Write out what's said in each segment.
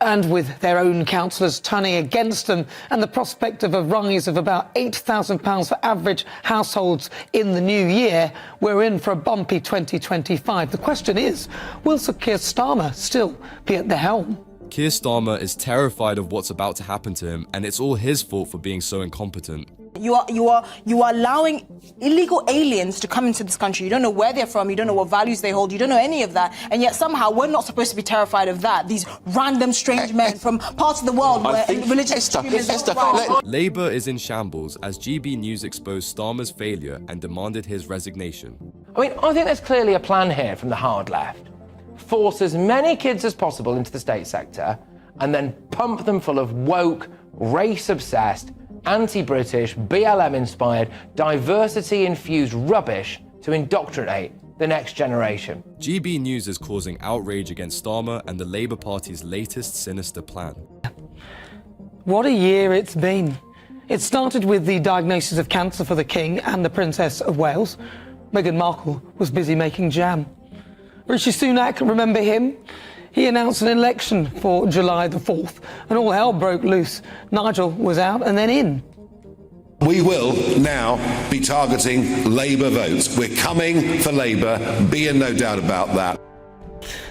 And with their own councillors turning against them and the prospect of a rise of about £8,000 for average households in the new year, we're in for a bumpy 2025. The question is, will Sir Keir Starmer still be at the helm? Keir Starmer is terrified of what's about to happen to him, and it's all his fault for being so incompetent. You are allowing illegal aliens to come into this country. You don't know where they're from, you don't know what values they hold, you don't know any of that, and yet somehow we're not supposed to be terrified of that. These random strange men from parts of the world where religious extremism. Labour is in shambles as GB News exposed Starmer's failure and demanded his resignation. I think there's clearly a plan here from the hard left. Force as many kids as possible into the state sector and then pump them full of woke, race-obsessed, anti-British, BLM-inspired, diversity-infused rubbish to indoctrinate the next generation. GB News is causing outrage against Starmer and the Labour Party's latest sinister plan. What a year it's been. It started with the diagnosis of cancer for the King and the Princess of Wales. Meghan Markle was busy making jam. Rishi Sunak, remember him? He announced an election for July the 4th, and all hell broke loose. Nigel was out and then in. We will now be targeting Labour votes. We're coming for Labour, be in no doubt about that.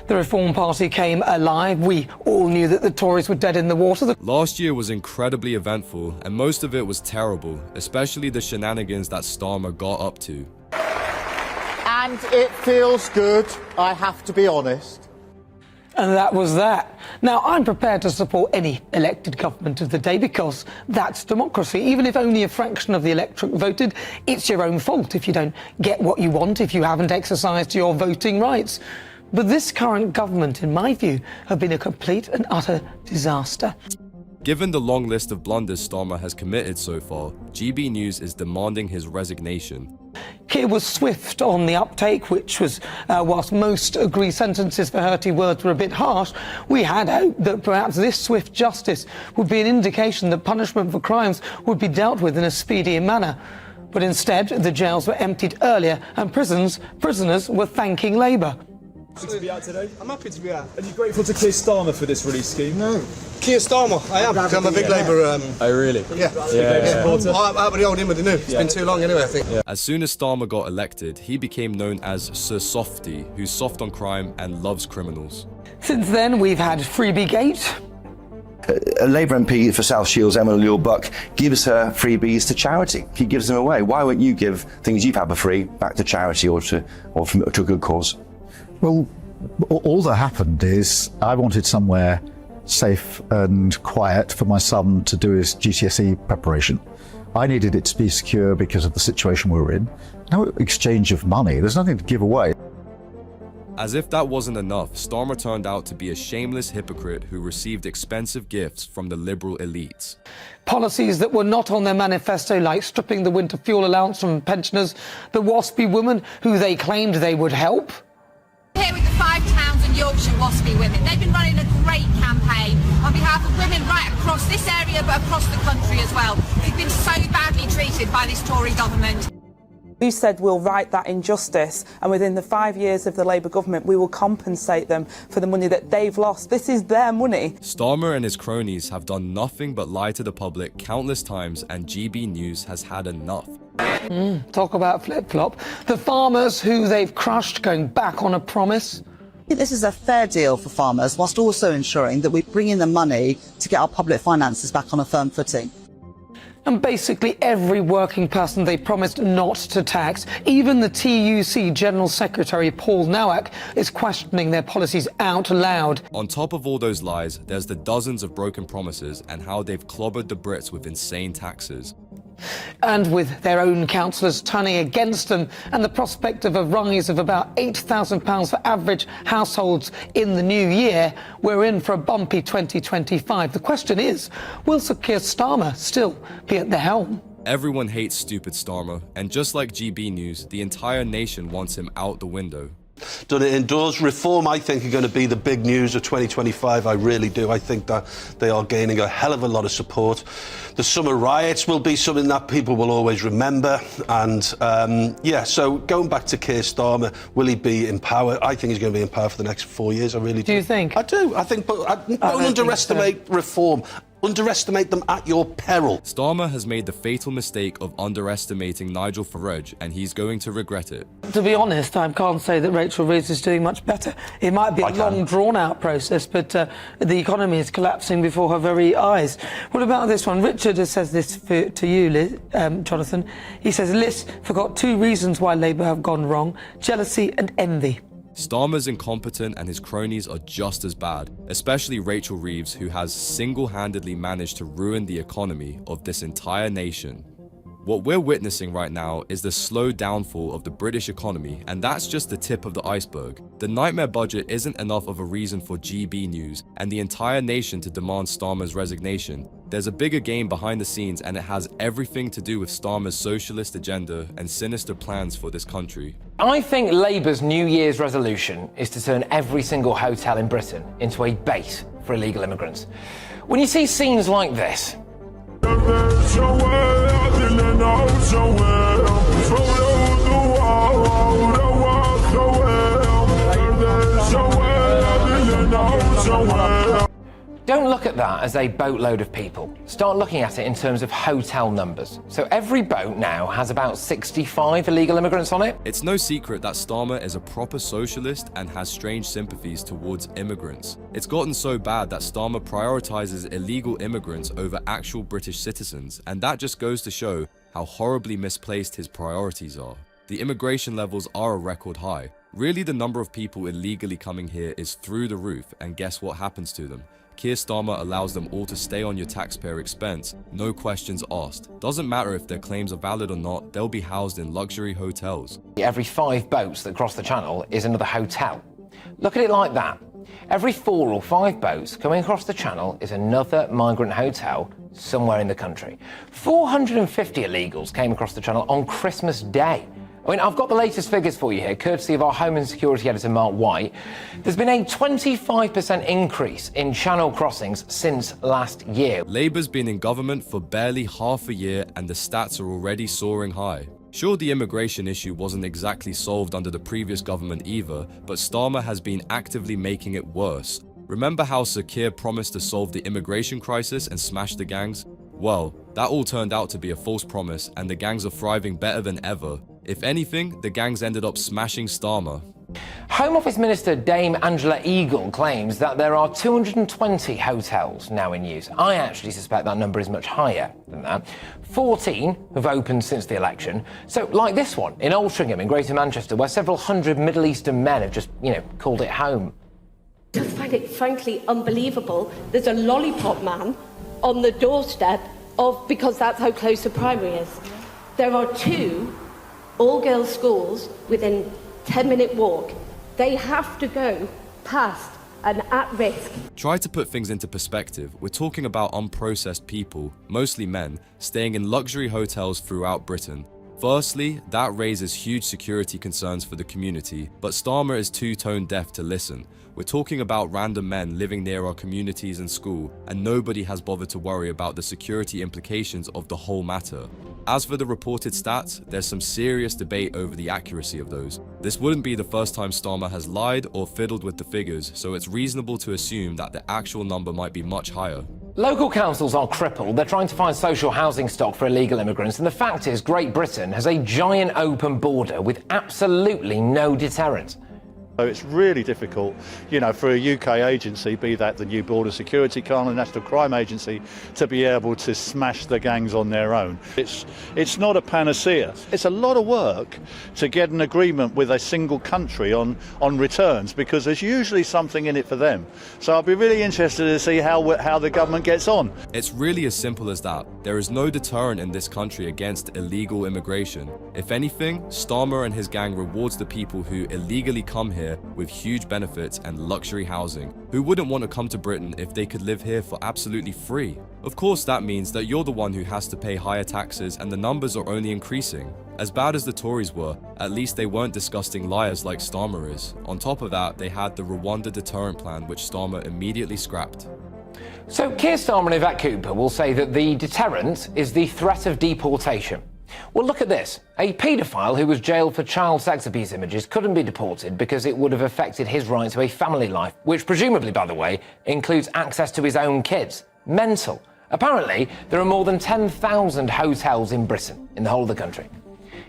The Reform Party came alive. We all knew that the Tories were dead in the water. Last year was incredibly eventful, and most of it was terrible, especially the shenanigans that Starmer got up to. And it feels good, I have to be honest. And that was that. Now, I'm prepared to support any elected government of the day because that's democracy. Even if only a fraction of the electorate voted, it's your own fault if you don't get what you want, if you haven't exercised your voting rights. But this current government, in my view, have been a complete and utter disaster. Given the long list of blunders Starmer has committed so far, GB News is demanding his resignation. Keir was swift on the uptake, which was, whilst most agree sentences for hurty words were a bit harsh, we had hoped that perhaps this swift justice would be an indication that punishment for crimes would be dealt with in a speedier manner. But instead, the jails were emptied earlier and prisoners were thanking Labour. Happy to be out today? I'm happy to be out. Are you grateful to Keir Starmer for this release scheme? No. Keir Starmer, I am. I'm a big Labour. Oh, really? Yeah. I'm happy to hold in with the new. It's been too long anyway, I think. Yeah. As soon as Starmer got elected, he became known as Sir Softy, who's soft on crime and loves criminals. Since then, we've had Freebie Gate. A Labour MP for South Shields, Emma Buck, gives her freebies to charity. He gives them away. Why won't you give things you've had for free back to charity or to a good cause? Well, all that happened is I wanted somewhere safe and quiet for my son to do his GCSE preparation. I needed it to be secure because of the situation we were in. No exchange of money. There's nothing to give away. As if that wasn't enough, Starmer turned out to be a shameless hypocrite who received expensive gifts from the Liberal elites. Policies that were not on their manifesto, like stripping the winter fuel allowance from pensioners, the Waspy Women, who they claimed they would help. Here with the 5 towns and Yorkshire Waspy Women. They've been running a great campaign on behalf of women right across this area but across the country as well, who've been so badly treated by this Tory government. We said we'll right that injustice, and within the 5 years of the Labour government we will compensate them for the money that they've lost. This is their money. Starmer and his cronies have done nothing but lie to the public countless times, and GB News has had enough. Talk about flip-flop. The farmers who they've crushed going back on a promise. This is a fair deal for farmers, whilst also ensuring that we bring in the money to get our public finances back on a firm footing. And basically every working person they promised not to tax. Even the TUC General Secretary Paul Nowak is questioning their policies out loud. On top of all those lies, there's the dozens of broken promises and how they've clobbered the Brits with insane taxes. And with their own councillors turning against them and the prospect of a rise of about £8,000 for average households in the new year, we're in for a bumpy 2025. The question is, will Sir Keir Starmer still be at the helm? Everyone hates stupid Starmer, and just like GB News, the entire nation wants him out the window. done it indoors. Reform, I think, are going to be the big news of 2025. I really do. I think that they are gaining a hell of a lot of support. The summer riots will be something that people will always remember. And, yeah, so going back to Keir Starmer, will he be in power? I think he's going to be in power for the next 4 years. I really do. Do you think? I do. I think, but don't underestimate reform. Underestimate them at your peril. Starmer has made the fatal mistake of underestimating Nigel Farage, and he's going to regret it. To be honest, I can't say that Rachel Reeves is doing much better. It might be a long, drawn-out process, but the economy is collapsing before her very eyes. What about this one? Richard says this to you, Liz, Jonathan. He says, Liz forgot 2 reasons why Labour have gone wrong: jealousy and envy. Starmer's incompetent and his cronies are just as bad, especially Rachel Reeves, who has single-handedly managed to ruin the economy of this entire nation. What we're witnessing right now is the slow downfall of the British economy, and that's just the tip of the iceberg. The nightmare budget isn't enough of a reason for GB News and the entire nation to demand Starmer's resignation. There's a bigger game behind the scenes, and it has everything to do with Starmer's socialist agenda and sinister plans for this country. I think Labour's New Year's resolution is to turn every single hotel in Britain into a base for illegal immigrants. When you see scenes like this, don't look at that as a boatload of people. Start looking at it in terms of hotel numbers. So every boat now has about 65 illegal immigrants on it. It's no secret that Starmer is a proper socialist and has strange sympathies towards immigrants. It's gotten so bad that Starmer prioritizes illegal immigrants over actual British citizens, and that just goes to show how horribly misplaced his priorities are. The immigration levels are a record high. Really, the number of people illegally coming here is through the roof, and guess what happens to them? Keir Starmer allows them all to stay on your taxpayer expense, no questions asked. Doesn't matter if their claims are valid or not, they'll be housed in luxury hotels. Every 5 boats that cross the channel is another hotel. Look at it like that. Every 4 or 5 boats coming across the channel is another migrant hotel somewhere in the country. 450 illegals came across the channel on Christmas Day. I mean, I've got the latest figures for you here, courtesy of our Home and Security editor, Mark White. There's been a 25% increase in channel crossings since last year. Labour's been in government for barely half a year, and the stats are already soaring high. Sure, the immigration issue wasn't exactly solved under the previous government either, but Starmer has been actively making it worse. Remember how Sir Keir promised to solve the immigration crisis and smash the gangs? Well, that all turned out to be a false promise, and the gangs are thriving better than ever. If anything, the gangs ended up smashing Starmer. Home Office Minister Dame Angela Eagle claims that there are 220 hotels now in use. I actually suspect that number is much higher than that. 14 have opened since the election. So, like this one in Altrincham in Greater Manchester, where several hundred Middle Eastern men have just, called it home. I just find it frankly unbelievable. There's a lollipop man on the doorstep because that's how close the primary is. There are 2 all-girls schools within 10-minute walk. They have to go past and at risk. Try to put things into perspective. We're talking about unprocessed people, mostly men, staying in luxury hotels throughout Britain. Firstly, that raises huge security concerns for the community, but Starmer is too tone deaf to listen. We're talking about random men living near our communities and school, and nobody has bothered to worry about the security implications of the whole matter. As for the reported stats, there's some serious debate over the accuracy of those. This wouldn't be the first time Starmer has lied or fiddled with the figures, so it's reasonable to assume that the actual number might be much higher. Local councils are crippled. They're trying to find social housing stock for illegal immigrants, and the fact is Great Britain has a giant open border with absolutely no deterrent. So it's really difficult, for a UK agency, be that the new Border Security Council, National Crime Agency, to be able to smash the gangs on their own. It's not a panacea. It's a lot of work to get an agreement with a single country on returns, because there's usually something in it for them. So I'll be really interested to see how the government gets on. It's really as simple as that. There is no deterrent in this country against illegal immigration. If anything, Starmer and his gang rewards the people who illegally come here here with huge benefits and luxury housing. Who wouldn't want to come to Britain if they could live here for absolutely free? Of course, that means that you're the one who has to pay higher taxes, and the numbers are only increasing. As bad as the Tories were, at least they weren't disgusting liars like Starmer is. On top of that, they had the Rwanda deterrent plan, which Starmer immediately scrapped. So Keir Starmer and Yvette Cooper will say that the deterrent is the threat of deportation. Well, look at this. A paedophile who was jailed for child sex abuse images couldn't be deported because it would have affected his right to a family life, which presumably, by the way, includes access to his own kids. Mental. Apparently, there are more than 10,000 hotels in Britain, in the whole of the country.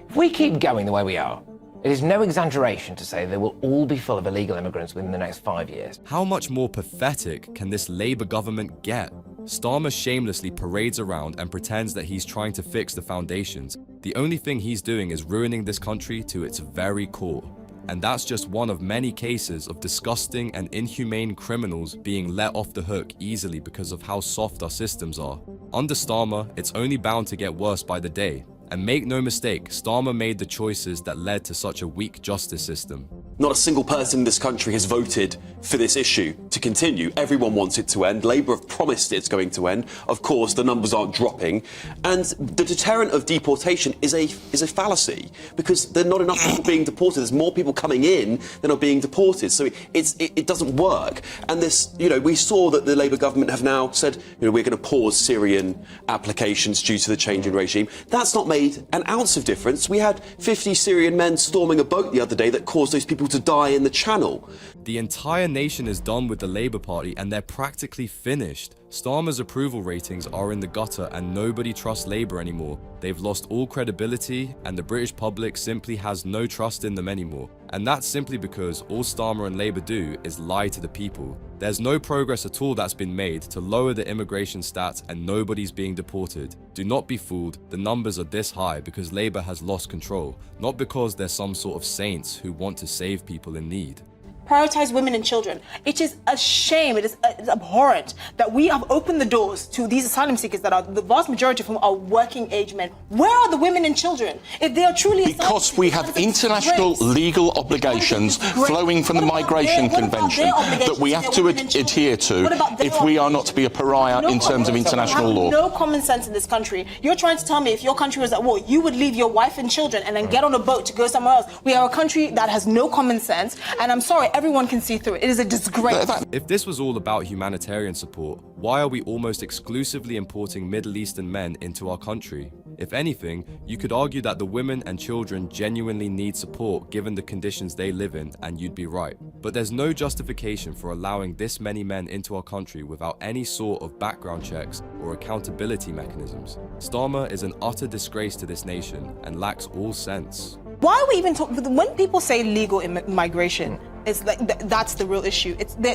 If we keep going the way we are, it is no exaggeration to say they will all be full of illegal immigrants within the next 5 years. How much more pathetic can this Labour government get? Starmer shamelessly parades around and pretends that he's trying to fix the foundations. The only thing he's doing is ruining this country to its very core. And that's just one of many cases of disgusting and inhumane criminals being let off the hook easily because of how soft our systems are. Under Starmer, it's only bound to get worse by the day. And make no mistake, Starmer made the choices that led to such a weak justice system. Not a single person in this country has voted for this issue to continue. Everyone wants it to end. Labour have promised it's going to end. Of course, the numbers aren't dropping. And the deterrent of deportation is a fallacy, because there are not enough people being deported. There's more people coming in than are being deported. So it doesn't work. And this, we saw that the Labour government have now said, we're going to pause Syrian applications due to the change in regime. That's not made an ounce of difference. We had 50 Syrian men storming a boat the other day that caused those people to die in the Channel. The entire nation is done with the Labour Party, and they're practically finished. Starmer's approval ratings are in the gutter, and nobody trusts Labour anymore. They've lost all credibility, and the British public simply has no trust in them anymore. And that's simply because all Starmer and Labour do is lie to the people. There's no progress at all that's been made to lower the immigration stats, and nobody's being deported. Do not be fooled, the numbers are this high because Labour has lost control, not because they're some sort of saints who want to save people in need. Prioritise women and children. It is a shame, it's abhorrent that we have opened the doors to these asylum seekers that are, the vast majority of whom are working age men. Where are the women and children? If they are truly because we have international legal obligations flowing from the Migration Convention that we have to adhere to if we are not to be a pariah in terms of international law. No common sense in this country. You're trying to tell me if your country was at war, you would leave your wife and children and then get on a boat to go somewhere else. We are a country that has no common sense, and I'm sorry, everyone can see through it. It is a disgrace. If this was all about humanitarian support, why are we almost exclusively importing Middle Eastern men into our country? If anything, you could argue that the women and children genuinely need support given the conditions they live in, and you'd be right. But there's no justification for allowing this many men into our country without any sort of background checks or accountability mechanisms. Starmer is an utter disgrace to this nation and lacks all sense. Why are we even talking? When people say legal migration, it's like that's the real issue. Hold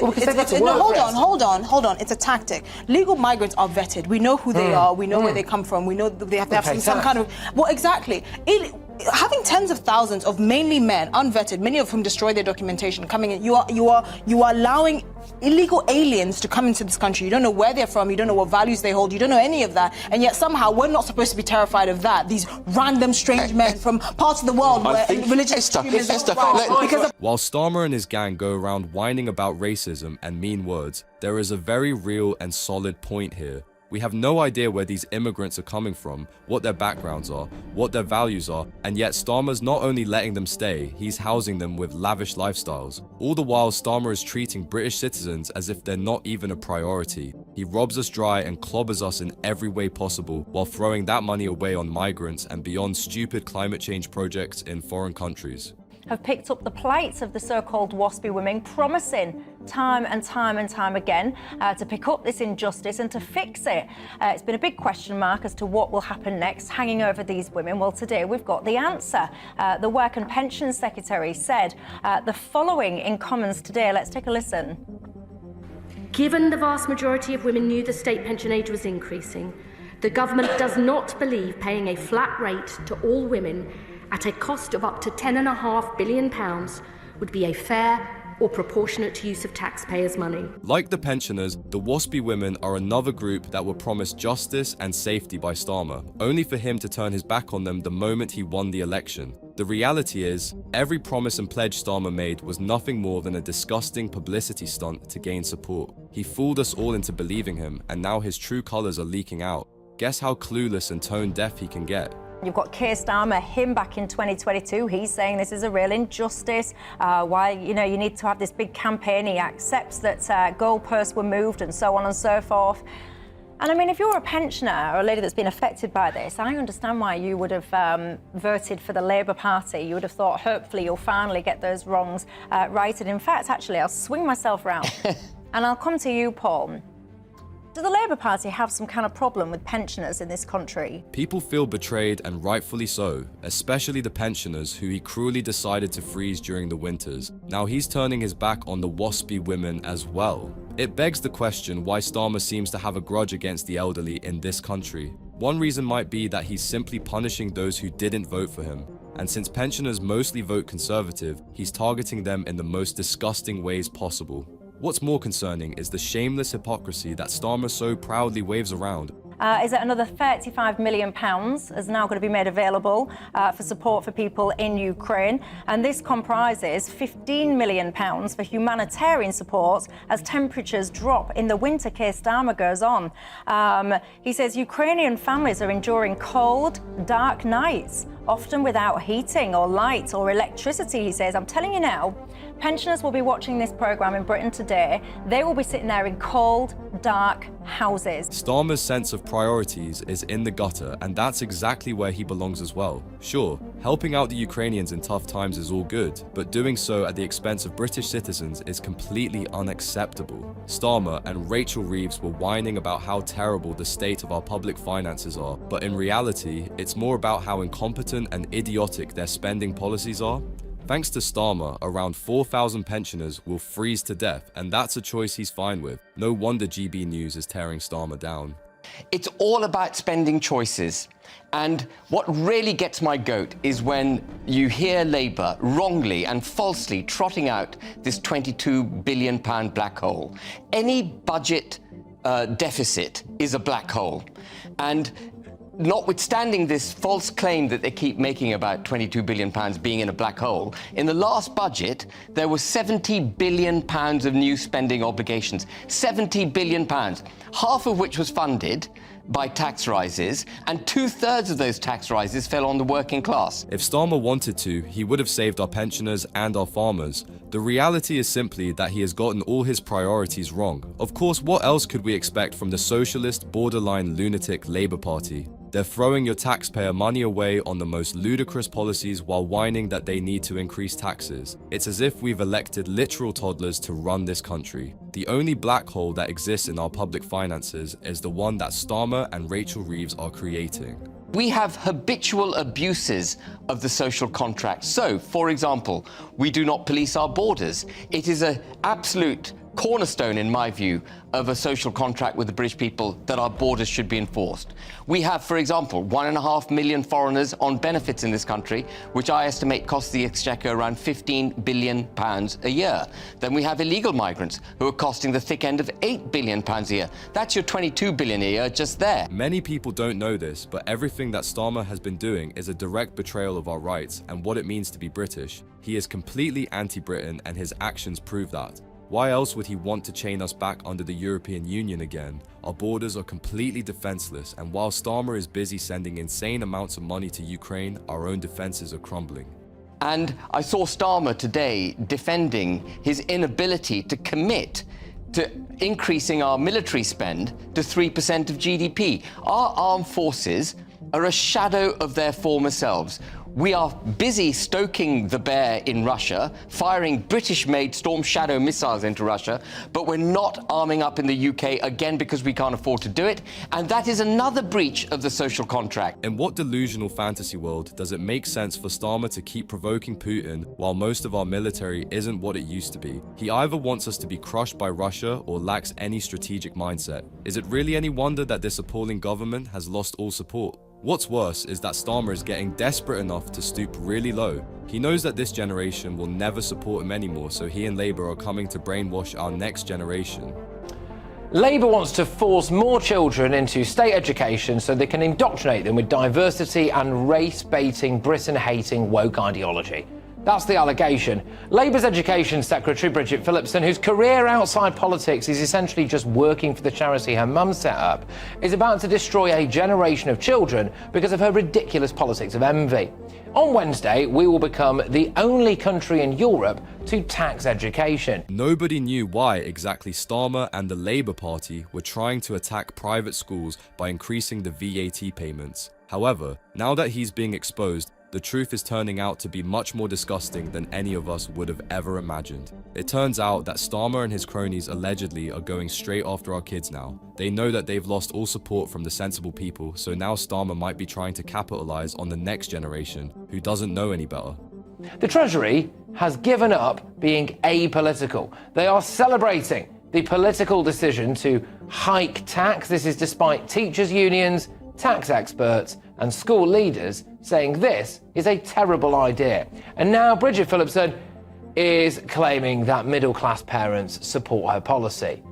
on. It's a tactic. Legal migrants are vetted. We know who they are. We know where they come from. We know that they have to have some kind of. Well, exactly. Having tens of thousands of mainly men, unvetted, many of whom destroy their documentation, coming in, you are allowing illegal aliens to come into this country. You don't know where they're from. You don't know what values they hold. You don't know any of that. And yet somehow we're not supposed to be terrified of that. These random strange men from parts of the world where religious extremism is right. While Starmer and his gang go around whining about racism and mean words, there is a very real and solid point here. We have no idea where these immigrants are coming from, what their backgrounds are, what their values are, and yet Starmer's not only letting them stay, he's housing them with lavish lifestyles. All the while, Starmer is treating British citizens as if they're not even a priority. He robs us dry and clobbers us in every way possible, while throwing that money away on migrants and beyond stupid climate change projects in foreign countries. Have picked up the plight of the so-called Waspy Women, promising time and time again to pick up this injustice and to fix it. It's been a big question mark as to what will happen next, hanging over these women. Well, today we've got the answer. The Work and Pensions Secretary said the following in Commons today. Let's take a listen. Given the vast majority of women knew the state pension age was increasing, the government does not believe paying a flat rate to all women at a cost of up to £10.5 billion would be a fair or proportionate use of taxpayers' money. Like the pensioners, the Waspy Women are another group that were promised justice and safety by Starmer, only for him to turn his back on them the moment he won the election. The reality is, every promise and pledge Starmer made was nothing more than a disgusting publicity stunt to gain support. He fooled us all into believing him, and now his true colours are leaking out. Guess how clueless and tone-deaf he can get. You've got Keir Starmer, him back in 2022. He's saying this is a real injustice. Why, you need to have this big campaign. He accepts that goalposts were moved and so on and so forth. And I mean, if you're a pensioner or a lady that's been affected by this, I understand why you would have voted for the Labour Party. You would have thought, hopefully, you'll finally get those wrongs righted. In fact, actually, I'll swing myself round and I'll come to you, Paul. Does the Labour Party have some kind of problem with pensioners in this country? People feel betrayed, and rightfully so, especially the pensioners who he cruelly decided to freeze during the winters. Now he's turning his back on the Waspy Women as well. It begs the question why Starmer seems to have a grudge against the elderly in this country. One reason might be that he's simply punishing those who didn't vote for him. And since pensioners mostly vote Conservative, he's targeting them in the most disgusting ways possible. What's more concerning is the shameless hypocrisy that Starmer so proudly waves around. Is that another £35 million is now going to be made available for support for people in Ukraine. And this comprises £15 million for humanitarian support as temperatures drop in the winter. Keir Starmer goes on. He says Ukrainian families are enduring cold, dark nights, often without heating or light or electricity, he says. I'm telling you now, pensioners will be watching this programme in Britain today. They will be sitting there in cold, dark houses. Starmer's sense of priorities is in the gutter, and that's exactly where he belongs as well. Sure, helping out the Ukrainians in tough times is all good, but doing so at the expense of British citizens is completely unacceptable. Starmer and Rachel Reeves were whining about how terrible the state of our public finances are, but in reality, it's more about how incompetent and idiotic their spending policies are. Thanks to Starmer, around 4,000 pensioners will freeze to death, and that's a choice he's fine with. No wonder GB News is tearing Starmer down. It's all about spending choices. And what really gets my goat is when you hear Labour wrongly and falsely trotting out this £22 billion black hole. Any budget deficit is a black hole. And notwithstanding this false claim that they keep making about £22 billion being in a black hole, in the last budget, there was £70 billion of new spending obligations. £70 billion, half of which was funded by tax rises, and 2/3 of those tax rises fell on the working class. If Starmer wanted to, he would have saved our pensioners and our farmers. The reality is simply that he has gotten all his priorities wrong. Of course, what else could we expect from the socialist, borderline lunatic Labour Party? They're throwing your taxpayer money away on the most ludicrous policies while whining that they need to increase taxes. It's as if we've elected literal toddlers to run this country. The only black hole that exists in our public finances is the one that Starmer and Rachel Reeves are creating. We have habitual abuses of the social contract. So, for example, we do not police our borders. It is an absolute cornerstone, in my view, of a social contract with the British people that our borders should be enforced. We have, for example, 1.5 million foreigners on benefits in this country, which I estimate costs the Exchequer around £15 billion a year. Then we have illegal migrants who are costing the thick end of £8 billion a year. That's your £22 billion a year just there. Many people don't know this, but everything that Starmer has been doing is a direct betrayal of our rights and what it means to be British. He is completely anti-Britain, and his actions prove that. Why else would he want to chain us back under the European Union again? Our borders are completely defenseless, and while Starmer is busy sending insane amounts of money to Ukraine, our own defenses are crumbling. And I saw Starmer today defending his inability to commit to increasing our military spend to 3% of GDP. Our armed forces are a shadow of their former selves. We are busy stoking the bear in Russia, firing British-made Storm Shadow missiles into Russia, but we're not arming up in the UK, again, because we can't afford to do it, and that is another breach of the social contract. In what delusional fantasy world does it make sense for Starmer to keep provoking Putin while most of our military isn't what it used to be? He either wants us to be crushed by Russia or lacks any strategic mindset. Is it really any wonder that this appalling government has lost all support? What's worse is that Starmer is getting desperate enough to stoop really low. He knows that this generation will never support him anymore, so he and Labour are coming to brainwash our next generation. Labour wants to force more children into state education so they can indoctrinate them with diversity and race-baiting, Britain-hating woke ideology. That's the allegation. Labour's Education Secretary Bridget Phillipson, whose career outside politics is essentially just working for the charity her mum set up, is about to destroy a generation of children because of her ridiculous politics of envy. On Wednesday, we will become the only country in Europe to tax education. Nobody knew why exactly Starmer and the Labour Party were trying to attack private schools by increasing the VAT payments. However, now that he's being exposed, the truth is turning out to be much more disgusting than any of us would have ever imagined. It turns out that Starmer and his cronies allegedly are going straight after our kids now. They know that they've lost all support from the sensible people, so now Starmer might be trying to capitalize on the next generation who doesn't know any better. The Treasury has given up being apolitical. They are celebrating the political decision to hike tax. This is despite teachers' unions, tax experts and school leaders saying this is a terrible idea. And now Bridget Phillipson is claiming that middle-class parents support her policy.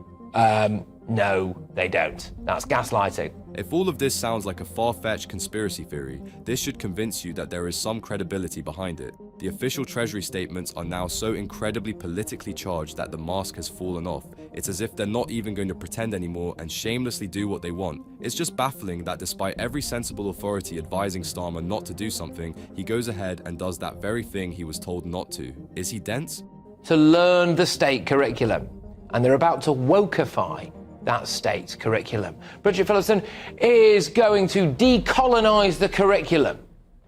No, they don't. That's gaslighting. If all of this sounds like a far-fetched conspiracy theory, this should convince you that there is some credibility behind it. The official Treasury statements are now so incredibly politically charged that the mask has fallen off. It's as if they're not even going to pretend anymore and shamelessly do what they want. It's just baffling that despite every sensible authority advising Starmer not to do something, he goes ahead and does that very thing he was told not to. Is he dense? To learn the state curriculum. And they're about to wokeify that state curriculum. Bridget Phillipson is going to decolonise the curriculum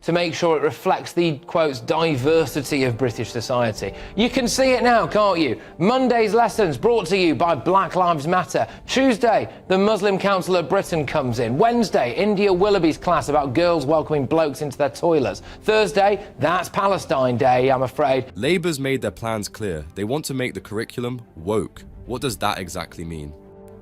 to make sure it reflects the, quotes, diversity of British society. You can see it now, can't you? Monday's lessons brought to you by Black Lives Matter. Tuesday, the Muslim Council of Britain comes in. Wednesday, India Willoughby's class about girls welcoming blokes into their toilets. Thursday, that's Palestine Day, I'm afraid. Labour's made their plans clear. They want to make the curriculum woke. What does that exactly mean?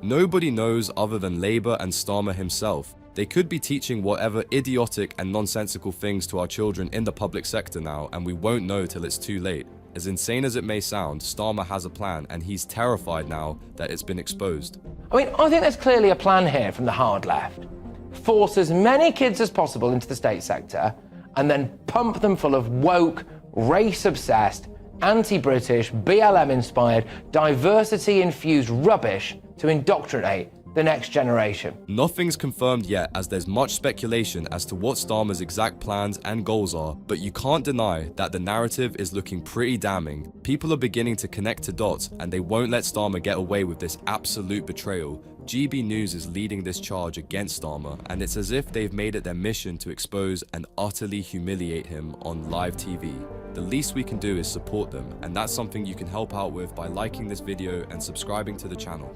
Nobody knows other than Labour and Starmer himself. They could be teaching whatever idiotic and nonsensical things to our children in the public sector now, and we won't know till it's too late. As insane as it may sound, Starmer has a plan, and he's terrified now that it's been exposed. I mean, I think there's clearly a plan here from the hard left. Force as many kids as possible into the state sector, and then pump them full of woke, race-obsessed, anti-British, BLM-inspired, diversity-infused rubbish to indoctrinate the next generation. Nothing's confirmed yet, as there's much speculation as to what Starmer's exact plans and goals are, but you can't deny that the narrative is looking pretty damning. People are beginning to connect the dots, and they won't let Starmer get away with this absolute betrayal. GB News is leading this charge against Starmer, and it's as if they've made it their mission to expose and utterly humiliate him on live TV. The least we can do is support them, and that's something you can help out with by liking this video and subscribing to the channel.